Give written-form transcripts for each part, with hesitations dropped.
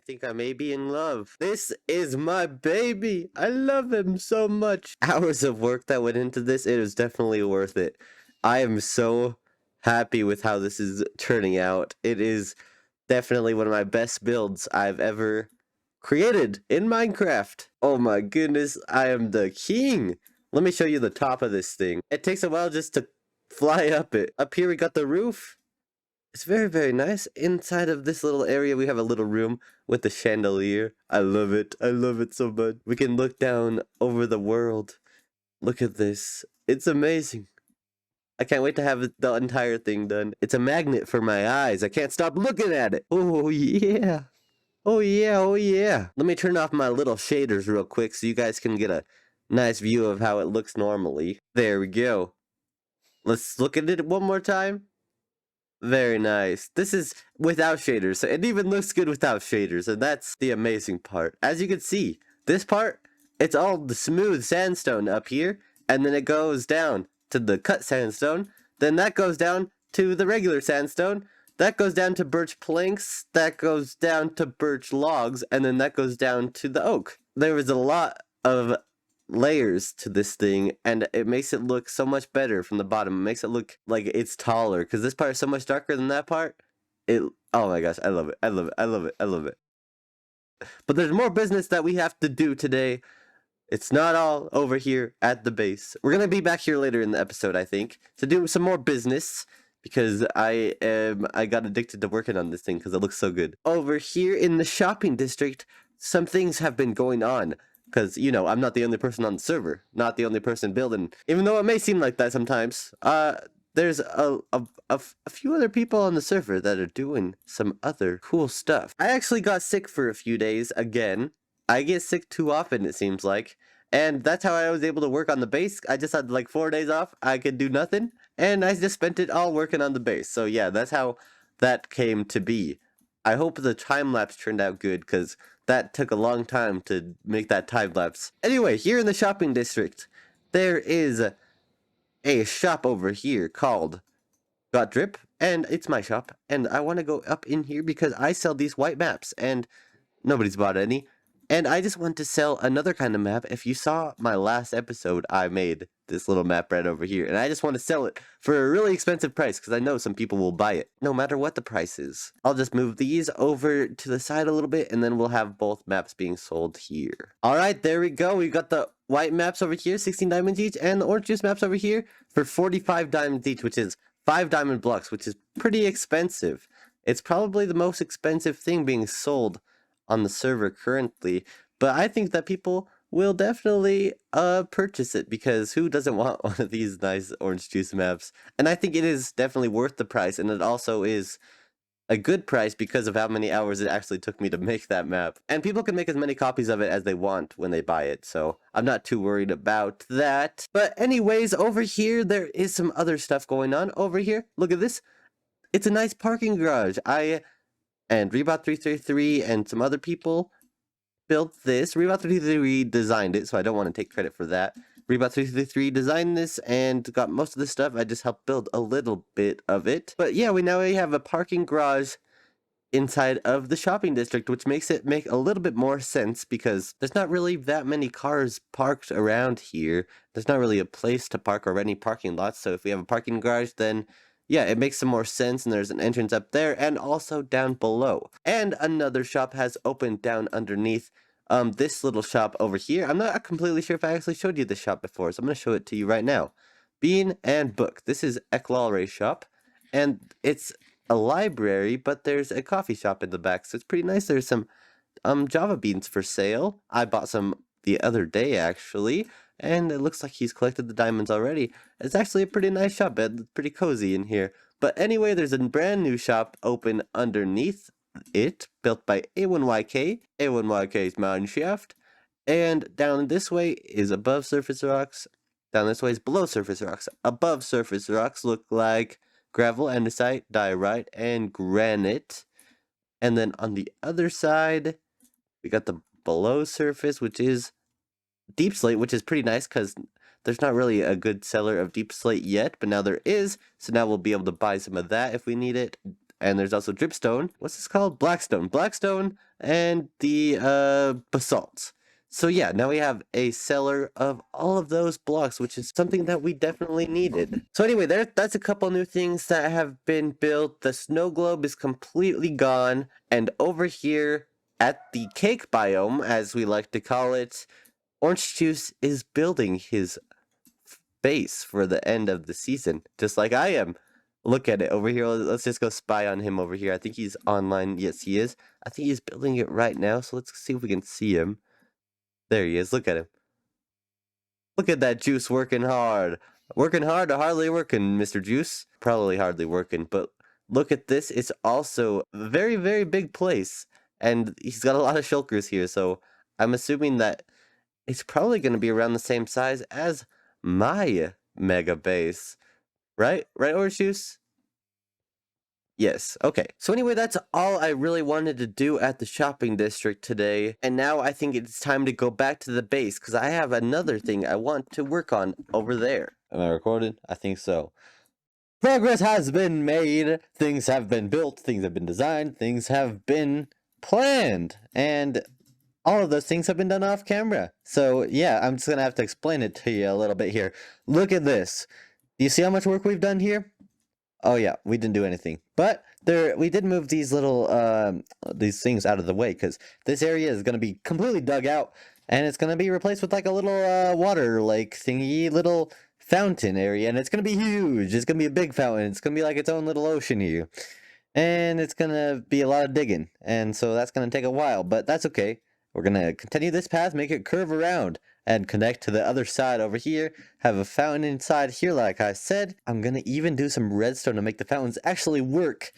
think I may be in love. This is my baby. I love him so much. Hours of work that went into this, it was definitely worth it. I am so happy with how this is turning out. It is definitely one of my best builds I've ever created in Minecraft. Oh my goodness, I am the king. Let me show you the top of this thing. It takes a while just to fly up it. Up here we got the roof. It's very, very nice. Inside of this little area, we have a little room with the chandelier. I love it. I love it so much. We can look down over the world. Look at this. It's amazing. I can't wait to have the entire thing done. It's a magnet for my eyes. I can't stop looking at it. Oh, yeah. Oh, yeah. Oh, yeah. Let me turn off my little shaders real quick so you guys can get a nice view of how it looks normally. There we go. Let's look at it one more time. Very nice. This is without shaders, so it even looks good without shaders, and that's the amazing part. As you can see, this part, it's all the smooth sandstone up here, and then it goes down to the cut sandstone, then that goes down to the regular sandstone, that goes down to birch planks, that goes down to birch logs, and then that goes down to the oak. There was a lot of layers to this thing, and it makes it look so much better from the bottom. It makes it look like it's taller, because this part is so much darker than that part. Oh my gosh, I love it. I love it. I love it. I love it. But there's more business that we have to do today. It's not all over here at the base. We're gonna be back here later in the episode, I think, to do some more business, because I got addicted to working on this thing because it looks so good. Over here in the shopping district, some things have been going on. Because, you know, I'm not the only person on the server, not the only person building. Even though it may seem like that sometimes, there's a few other people on the server that are doing some other cool stuff. I actually got sick for a few days again. I get sick too often, it seems like. And that's how I was able to work on the base. I just had like 4 days off. I could do nothing. And I just spent it all working on the base. So yeah, that's how that came to be. I hope the time lapse turned out good, because that took a long time to make that time lapse. Anyway, here in the shopping district, there is a shop over here called Got Drip, and it's my shop, and I want to go up in here because I sell these white maps, and nobody's bought any. And I just want to sell another kind of map. If you saw my last episode, I made this little map right over here. And I just want to sell it for a really expensive price, because I know some people will buy it, no matter what the price is. I'll just move these over to the side a little bit, and then we'll have both maps being sold here. Alright, there we go. We've got the white maps over here, 16 diamonds each, and the orange juice maps over here for 45 diamonds each, which is 5 diamond blocks, which is pretty expensive. It's probably the most expensive thing being sold on the server currently, but I think that people will definitely purchase it, because who doesn't want one of these nice orange juice maps? And I think it is definitely worth the price, and it also is a good price because of how many hours it actually took me to make that map. And people can make as many copies of it as they want when they buy it, so I'm not too worried about that. But anyways, over here there is some other stuff going on. Over here, look at this. It's a nice parking garage. And Rebot333 and some other people built this. Rebot333 designed it, so I don't want to take credit for that. Rebot333 designed this and got most of the stuff. I just helped build a little bit of it. But yeah, we have a parking garage inside of the shopping district, which makes it make a little bit more sense, because there's not really that many cars parked around here. There's not really a place to park or any parking lots, so if we have a parking garage, then yeah, it makes some more sense, and there's an entrance up there and also down below. And another shop has opened down underneath this little shop over here. I'm not completely sure if I actually showed you this shop before, so I'm going to show it to you right now. Bean and Book. This is Lawrey Shop, and it's a library, but there's a coffee shop in the back, so it's pretty nice. There's some Java beans for sale. I bought some the other day, actually. And it looks like he's collected the diamonds already. It's actually a pretty nice shop. It's pretty cozy in here. But anyway, there's a brand new shop open underneath it, built by A1YK. A1YK's mine shaft. And down this way is above surface rocks. Down this way is below surface rocks. Above surface rocks look like gravel, andesite, diorite, and granite. And then on the other side, we got the below surface, which is deep slate, which is pretty nice because there's not really a good seller of deep slate yet, but now there is, so now we'll be able to buy some of that if we need it. and there's also dripstone. What's this called? Blackstone, and the basalt. So yeah, now we have a cellar of all of those blocks, which is something that we definitely needed. So anyway, that's a couple new things that have been built. The snow globe is completely gone, and over here at the cake biome, as we like to call it, Orange Juice is building his base for the end of the season, just like I am. Look at it over here. Let's just go spy on him over here. I think he's online. Yes, he is. I think he's building it right now, so let's see if we can see him. There he is. Look at him. Look at that Juice working hard. Working hard or hardly working, Mr. Juice? Probably hardly working, but look at this. It's also a very, very big place, and he's got a lot of shulkers here, so I'm assuming that it's probably going to be around the same size as my mega base. Right? Right, Orange Juice? Yes, okay. So anyway, that's all I really wanted to do at the shopping district today. And now I think it's time to go back to the base, because I have another thing I want to work on over there. Am I recorded? I think so. Progress has been made. Things have been built. Things have been designed. Things have been planned. And all of those things have been done off camera. So yeah, I'm just going to have to explain it to you a little bit here. Look at this. Do you see how much work we've done here? Oh yeah, we didn't do anything. But we did move these little these things out of the way, because this area is going to be completely dug out, and it's going to be replaced with like a little water lake thingy, little fountain area, and it's going to be huge. It's going to be a big fountain. It's going to be like its own little ocean here. And it's going to be a lot of digging, and so that's going to take a while, but that's okay. We're going to continue this path, make it curve around, and connect to the other side over here. Have a fountain inside here, like I said. I'm going to even do some redstone to make the fountains actually work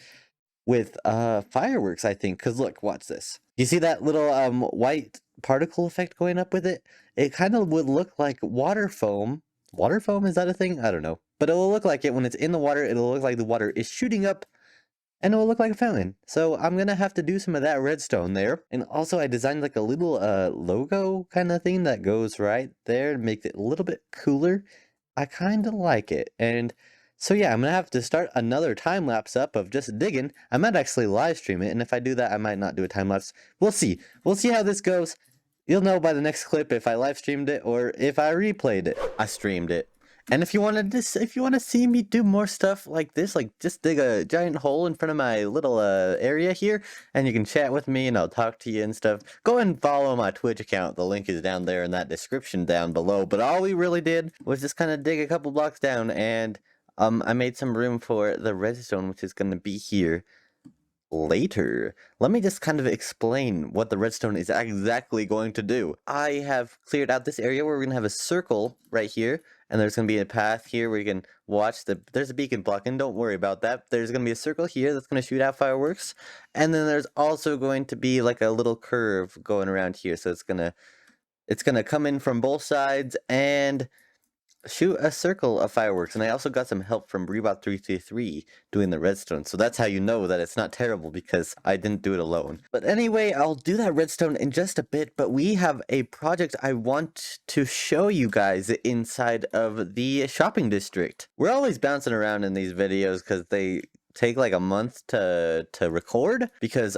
with fireworks, I think. Because look, watch this. You see that little white particle effect going up with it? It kind of would look like water foam. Water foam, is that a thing? I don't know. But it will look like it when it's in the water. It'll look like the water is shooting up, and it will look like a fountain. So I'm gonna have to do some of that redstone there. And also I designed like a little logo kind of thing that goes right there to make it a little bit cooler. I kind of like it. And so yeah, I'm gonna have to start another time lapse up of just digging. I might actually live stream it, and if I do that, I might not do a time lapse. We'll see. We'll see how this goes. You'll know by the next clip if I live streamed it or if I replayed it. I streamed it. And if you want to see me do more stuff like this, like just dig a giant hole in front of my little area here, and you can chat with me and I'll talk to you and stuff, go and follow my Twitch account. The link is down there in that description down below. But all we really did was just kind of dig a couple blocks down, and I made some room for the redstone, which is going to be here later. Let me just kind of explain what the redstone is exactly going to do. I have cleared out this area where we're going to have a circle right here, and there's going to be a path here where you can watch there's a beacon block, and don't worry about that. There's going to be a circle here that's going to shoot out fireworks, and then there's also going to be like a little curve going around here, so it's going to come in from both sides and shoot a circle of fireworks. And I also got some help from Rebot333 doing the redstone, so that's how you know that it's not terrible, because I didn't do it alone. But anyway, I'll do that redstone in just a bit, but we have a project I want to show you guys inside of the shopping district. We're always bouncing around in these videos because they take like a month to record, because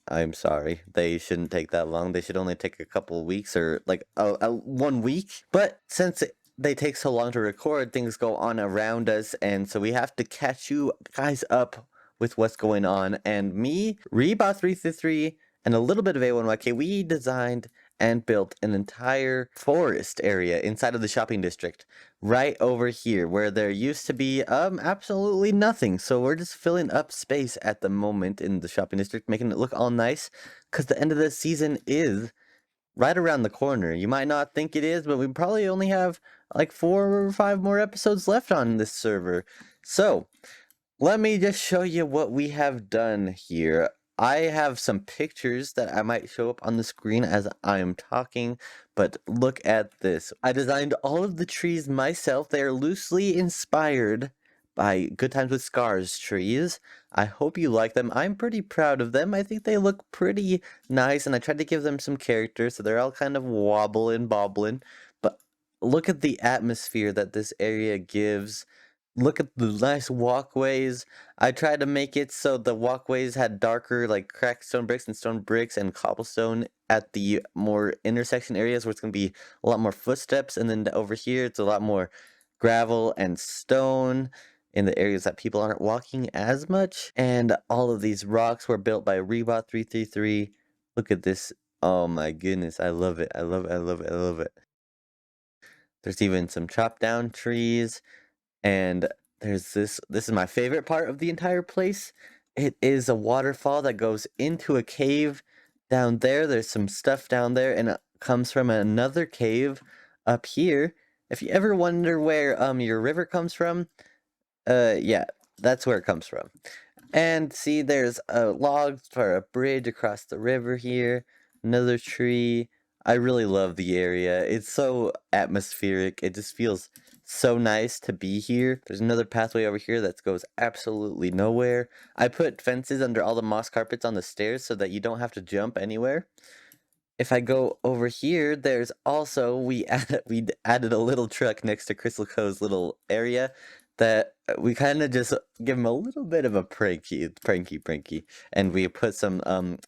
I'm sorry, they shouldn't take that long. They should only take a couple weeks, or like 1 week. But since they take so long to record, things go on around us, and so we have to catch you guys up with what's going on. And me, Rebot333, and a little bit of A1YK, we designed and built an entire forest area inside of the shopping district right over here, where there used to be absolutely nothing. So we're just filling up space at the moment in the shopping district, making it look all nice, because the end of the season is right around the corner. You might not think it is, but we probably only have like 4 or 5 more episodes left on this server. So let me just show you what we have done here. I have some pictures that I might show up on the screen as I am talking, but look at this. I designed all of the trees myself. They are loosely inspired by GoodTimesWithScar's trees. I hope you like them. I'm pretty proud of them. I think they look pretty nice, and I tried to give them some character, so they're all kind of wobbling, bobbling. But look at the atmosphere that this area gives look at the nice walkways. I tried to make it so the walkways had darker, like cracked stone bricks and cobblestone at the more intersection areas where it's going to be a lot more footsteps. And then over here, it's a lot more gravel and stone in the areas that people aren't walking as much. And all of these rocks were built by Rebot333. Look at this. Oh my goodness. I love it. I love it. I love it. I love it. There's even some chopped down trees. And there's this is my favorite part of the entire place. It is a waterfall that goes into a cave down there. There's some stuff down there, and it comes from another cave up here. If you ever wonder where your river comes from, yeah, that's where it comes from. And see, there's a log for a bridge across the river here, another tree. I really love the area. It's so atmospheric. It just feels so nice to be here. There's another pathway over here that goes absolutely nowhere. I put fences under all the moss carpets on the stairs so that you don't have to jump anywhere. If I go over here, there's also, we added a little truck next to Crystal Cove's little area that we kind of just give him a little bit of a pranky, and we put some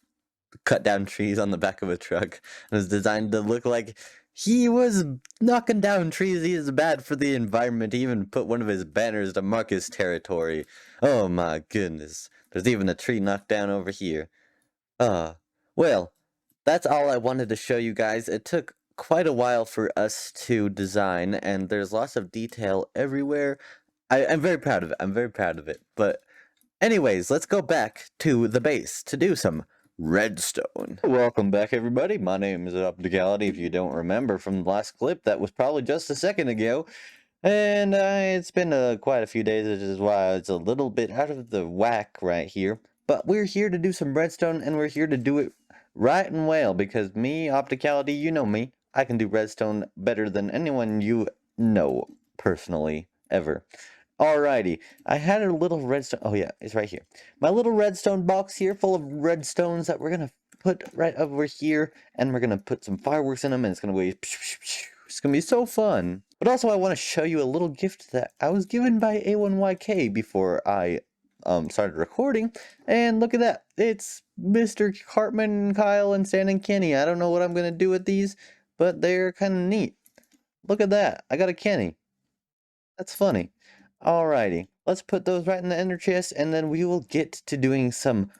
cut down trees on the back of a truck. It was designed to look like he was knocking down trees. He is bad for the environment. He even put one of his banners to mark his territory. Oh my goodness. There's even a tree knocked down over here. Well, that's all I wanted to show you guys. It took quite a while for us to design, and there's lots of detail everywhere. I'm very proud of it. I'm very proud of it. But anyways, let's go back to the base to do some redstone. Welcome back, everybody. My name is Opticality. If you don't remember from the last clip, that was probably just a second ago. And it's been quite a few days, which is why it's a little bit out of the whack right here. But we're here to do some redstone, and we're here to do it right and well, because me, Opticality, you know me. I can do redstone better than anyone you know personally, ever. Alrighty, I had a little redstone, oh yeah, it's right here. My little redstone box here full of redstones that we're gonna put right over here, and we're gonna put some fireworks in them, and it's gonna be, it's gonna be so fun. But also I want to show you a little gift that I was given by A1YK before I started recording, and look at that, it's Mr. Cartman, Kyle, and Stan and Kenny. I don't know what I'm gonna do with these, but they're kind of neat. Look at that, I got a Kenny. That's funny. Alrighty, let's put those right in the ender chest, and then we will get to doing some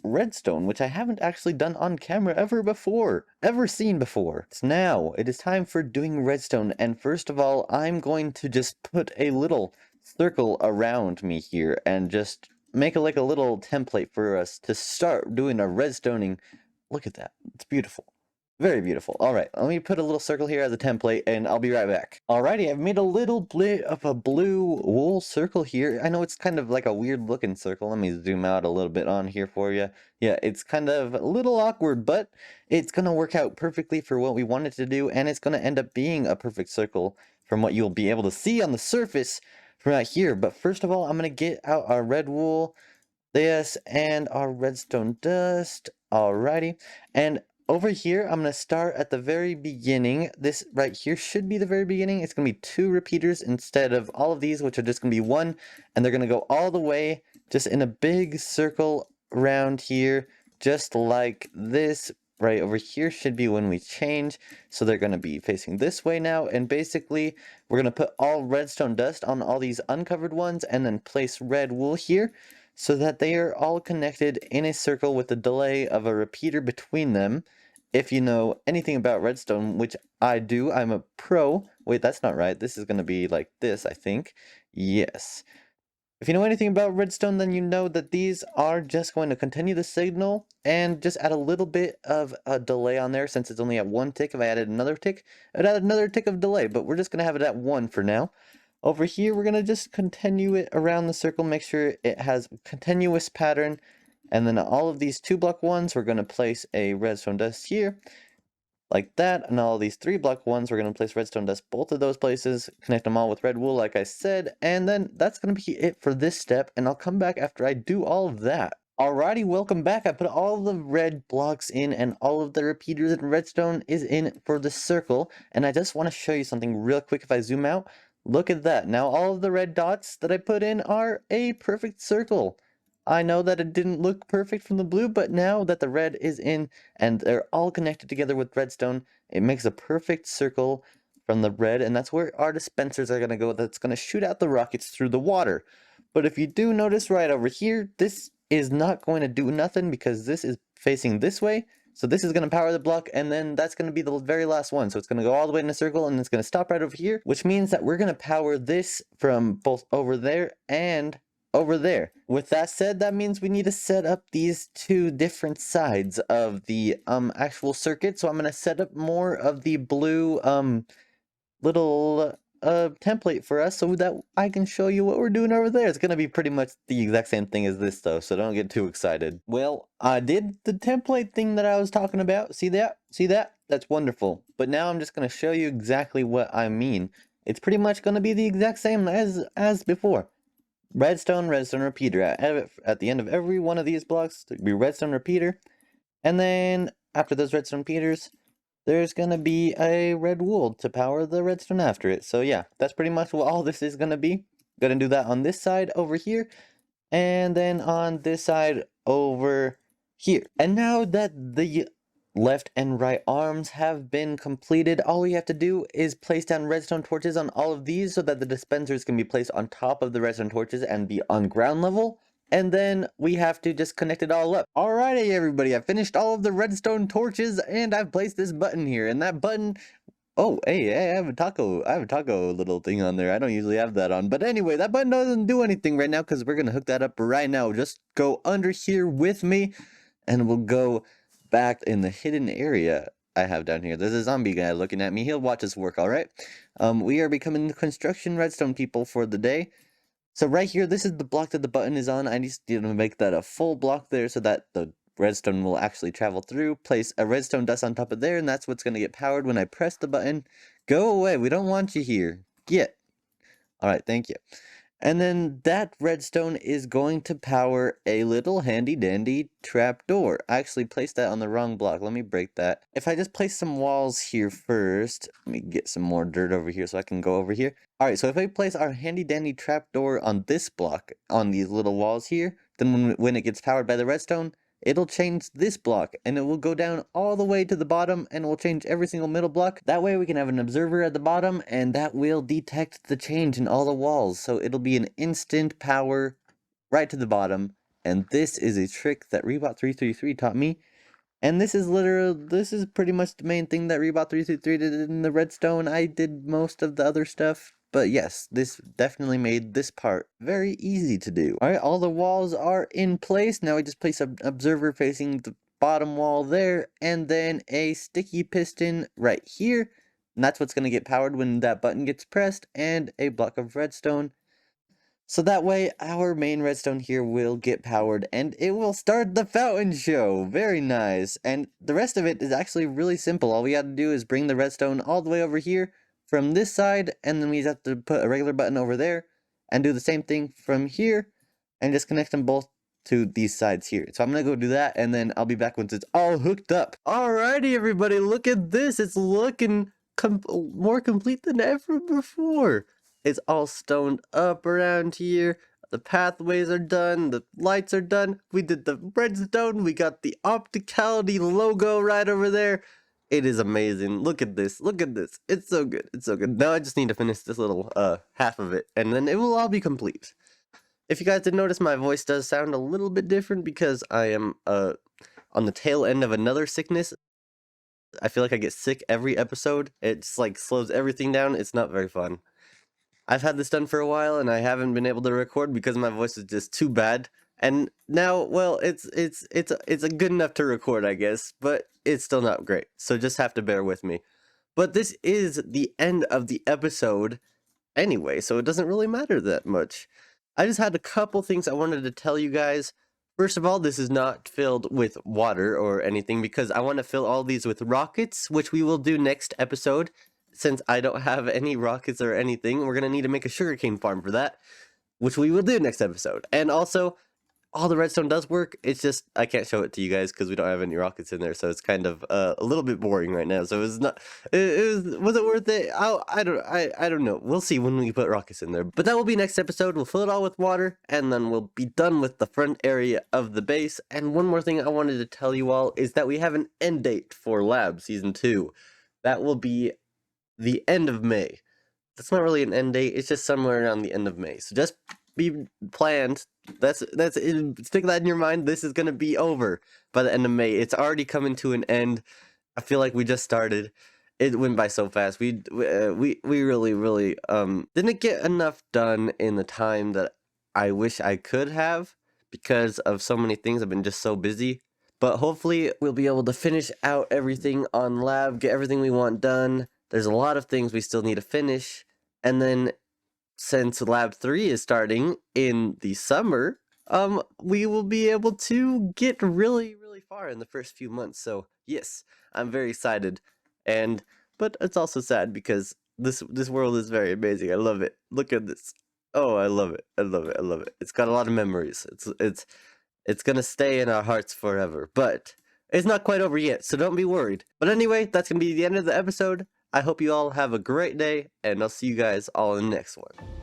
redstone, which I haven't actually done on camera ever seen before. So now it is time for doing redstone, and first of all, I'm going to just put a little circle around me here and just make like a little template for us to start doing our redstoning. Look at that, it's beautiful. Very beautiful. Alright, let me put a little circle here as a template, and I'll be right back. Alrighty, I've made a little bit of a blue wool circle here. I know it's kind of like a weird looking circle. Let me zoom out a little bit on here for you. Yeah, it's kind of a little awkward, but it's going to work out perfectly for what we wanted to do, and it's going to end up being a perfect circle from what you'll be able to see on the surface from right here. But first of all, I'm going to get out our red wool, this, and our redstone dust. Alrighty, and over here, I'm going to start at the very beginning. This right here should be the very beginning. It's going to be 2 repeaters instead of all of these, which are just going to be 1. And they're going to go all the way just in a big circle around here, just like this. Right over here should be when we change. So they're going to be facing this way now. And basically, we're going to put all redstone dust on all these uncovered ones and then place red wool here, so that they are all connected in a circle with a delay of a repeater between them. If you know anything about redstone, which I do, I'm a pro. Wait, that's not right. This is going to be like this, I think. Yes. If you know anything about redstone, then you know that these are just going to continue the signal and just add a little bit of a delay on there. Since it's only at 1 tick, if I added another tick, it would add another tick of delay, but we're just going to have it at 1 for now. Over here, we're going to just continue it around the circle, make sure it has a continuous pattern. And then all of these 2-block ones, we're going to place a redstone dust here, like that. And all these 3-block ones, we're going to place redstone dust both of those places, connect them all with red wool, like I said. And then that's going to be it for this step. And I'll come back after I do all of that. Alrighty, welcome back. I put all the red blocks in and all of the repeaters and redstone is in for the circle. And I just want to show you something real quick if I zoom out. Look at that. Now all of the red dots that I put in are a perfect circle. I know that it didn't look perfect from the blue, but now that the red is in and they're all connected together with redstone, it makes a perfect circle from the red, and that's where our dispensers are going to go. That's going to shoot out the rockets through the water. But if you do notice right over here, this is not going to do nothing because this is facing this way. So this is going to power the block, and then that's going to be the very last one. So it's going to go all the way in a circle, and it's going to stop right over here, which means that we're going to power this from both over there and over there. With that said, that means we need to set up these two different sides of the actual circuit. So I'm going to set up more of the blue little template for us so that I can show you what we're doing over there. It's gonna be pretty much the exact same thing as this though, so don't get too excited. Well, I did the template thing that I was talking about. See that? See that? That's wonderful. But now I'm just gonna show you exactly what I mean. It's pretty much gonna be the exact same as before. Redstone, redstone repeater. At the end of every one of these blocks, there'll be redstone repeater. And then after those redstone repeaters, there's going to be a red wool to power the redstone after it. So yeah, that's pretty much what all this is going to be. Going to do that on this side over here, and then on this side over here. And now that the left and right arms have been completed, all we have to do is place down redstone torches on all of these so that the dispensers can be placed on top of the redstone torches and be on ground level. And then we have to just connect it all up. Alrighty, everybody, I finished all of the redstone torches and I've placed this button here. And that button, oh, hey, I have a taco little thing on there. I don't usually have that on. But anyway, that button doesn't do anything right now because we're going to hook that up right now. Just go under here with me and we'll go back in the hidden area I have down here. There's a zombie guy looking at me. He'll watch us work, alright? We are becoming the construction redstone people for the day. So right here, this is the block that the button is on. I need to make that a full block there so that the redstone will actually travel through. Place a redstone dust on top of there, and that's what's going to get powered when I press the button. Go away, we don't want you here. Get. Alright, thank you. And then that redstone is going to power a little handy dandy trapdoor. I actually placed that on the wrong block. Let me break that. If I just place some walls here first, let me get some more dirt over here so I can go over here. Alright, so if I place our handy dandy trapdoor on this block, on these little walls here, then when it gets powered by the redstone, it'll change this block and it will go down all the way to the bottom and will change every single middle block. That way we can have an observer at the bottom and that will detect the change in all the walls. So it'll be an instant power right to the bottom. And this is a trick that Rebot333 taught me. And this is pretty much the main thing that Rebot333 did in the redstone. I did most of the other stuff. But yes, this definitely made this part very easy to do. Alright, all the walls are in place. Now we just place an observer facing the bottom wall there, and then a sticky piston right here. And that's what's going to get powered when that button gets pressed, and a block of redstone. So that way, our main redstone here will get powered, and it will start the fountain show. Very nice. And the rest of it is actually really simple. All we have to do is bring the redstone all the way over here, from this side, and then we just have to put a regular button over there and do the same thing from here and just connect them both to these sides here. So I'm gonna go do that and then I'll be back once it's all hooked up. Alrighty, everybody, look at this. It's looking more complete than ever before. It's all stoned up around here. The pathways are done, the lights are done. We did the redstone, we got the Opticality logo right over there. It is amazing. Look at this. Look at this. It's so good. It's so good. Now I just need to finish this little half of it, and then it will all be complete. If you guys did notice, my voice does sound a little bit different because I am on the tail end of another sickness. I feel like I get sick every episode. It just like slows everything down. It's not very fun. I've had this done for a while, and I haven't been able to record because my voice is just too bad. And now, well, it's a good enough to record, I guess, but it's still not great. So just have to bear with me. But this is the end of the episode anyway, so it doesn't really matter that much. I just had a couple things I wanted to tell you guys. First of all, this is not filled with water or anything because I want to fill all these with rockets, which we will do next episode. Since I don't have any rockets or anything, we're going to need to make a sugarcane farm for that, which we will do next episode. And also, all the redstone does work. It's just I can't show it to you guys because we don't have any rockets in there, so it's kind of a little bit boring right now. So it's not. Was it worth it? I don't know. We'll see when we put rockets in there. But that will be next episode. We'll fill it all with water, and then we'll be done with the front area of the base. And one more thing I wanted to tell you all is that we have an end date for Lab Season 2. That will be the end of May. That's not really an end date. It's just somewhere around the end of May. So just be planned. That's stick that in your mind. This is gonna be over by the end of May. It's already coming to an end. I feel like we just started. It went by so fast. We really didn't get enough done in the time that I wish I could have because of so many things. I've been just so busy. But hopefully we'll be able to finish out everything on lab, get everything we want done. There's a lot of things we still need to finish. And then since Lab 3 is starting in the summer, we will be able to get really far in the first few months. So yes, I'm very excited. But it's also sad because this world is very amazing. I love it. Look at this. Oh, I love it. I love it. I love it. It's got a lot of memories. It's gonna stay in our hearts forever. But it's not quite over yet, so don't be worried. But anyway, that's gonna be the end of the episode. I hope you all have a great day, and I'll see you guys all in the next one.